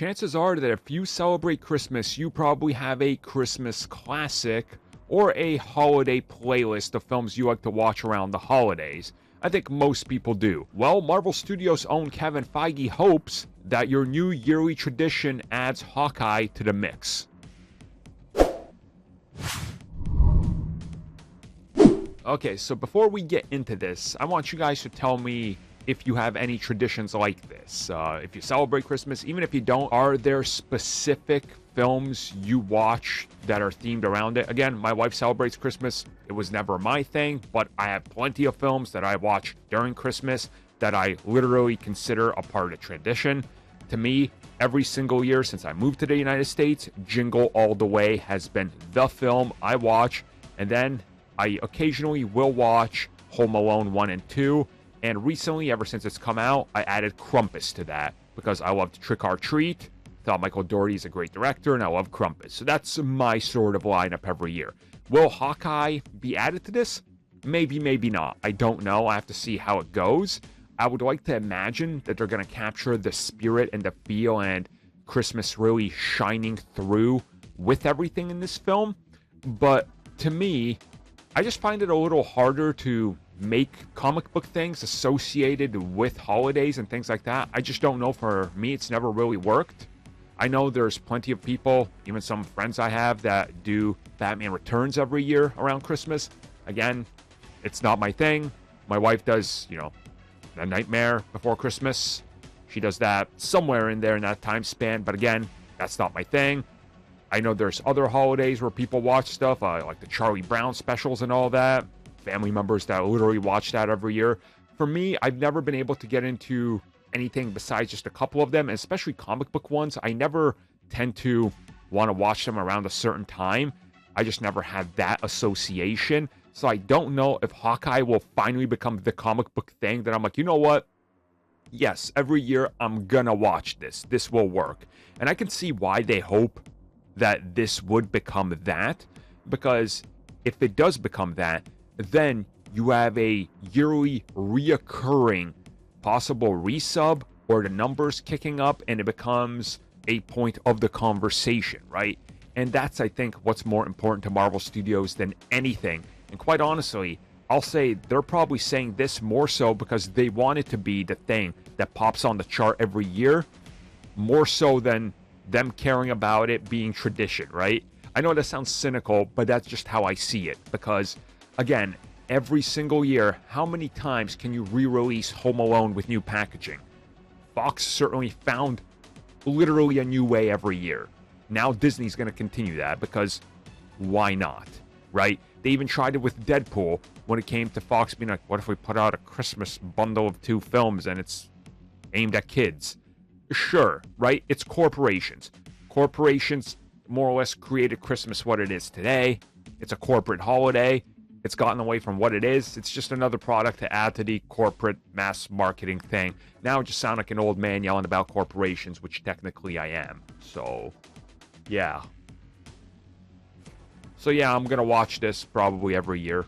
chances are that if you celebrate Christmas, you probably have a Christmas classic or a holiday playlist of films you like to watch around the holidays. I think most people do. Well, Marvel Studios' own Kevin Feige hopes that your new yearly tradition adds Hawkeye to the mix. Okay, so before we get into this, I want you guys to tell me if you have any traditions like this. If you celebrate Christmas, even if you don't, are there specific films you watch that are themed around it? Again, my wife celebrates Christmas. It was never my thing, but I have plenty of films that I watch during Christmas that I literally consider a part of tradition. To me, every single year since I moved to the United States, Jingle All the Way has been the film I watch, and then I occasionally will watch Home Alone 1 and 2, and recently, ever since it's come out, I added Krampus to that because I loved Trick or Treat, thought Michael Dougherty is a great director, and I love Krampus. So that's my sort of lineup every year. Will Hawkeye be added to this? Maybe, maybe not. I don't know. I have to see how it goes. I would like to imagine that they're going to capture the spirit and the feel and Christmas really shining through with everything in this film. But to me, I just find it a little harder to make comic book things associated with holidays and things like that. I just don't know. For me, it's never really worked. I know there's plenty of people, even some friends I have, that do Batman Returns every year around Christmas. Again, it's not my thing. My wife does, A Nightmare Before Christmas. She does that somewhere in there in that time span. But again, that's not my thing. I know there's other holidays where people watch stuff, like the Charlie Brown specials and all that. Family members that literally watch that every year. For me, I've never been able to get into anything besides just a couple of them, and especially comic book ones. I never tend to want to watch them around a certain time. I just never had that association. So I don't know if Hawkeye will finally become the comic book thing that I'm like, you know what? Yes, every year I'm gonna watch this. This will work. And I can see why they hope that this would become that, because if it does become that, then you have a yearly reoccurring possible resub or the numbers kicking up, and it becomes a point of the conversation, right? And that's, I think, what's more important to Marvel Studios than anything. And quite honestly, I'll say they're probably saying this more so because they want it to be the thing that pops on the chart every year, more so than them caring about it being tradition, right? I know that sounds cynical, but that's just how I see it. Because, again, every single year, how many times can you re-release Home Alone with new packaging? Fox certainly found literally a new way every year. Now Disney's going to continue that because why not, right? They even tried it with Deadpool when it came to Fox being like, what if we put out a Christmas bundle of 2 films and it's aimed at kids? Sure, right? It's corporations. Corporations more or less created Christmas what it is today. It's a corporate holiday. It's gotten away from what it is. It's just another product to add to the corporate mass marketing thing. Now I just sound like an old man yelling about corporations, which technically I am. So, yeah. I'm going to watch this probably every year.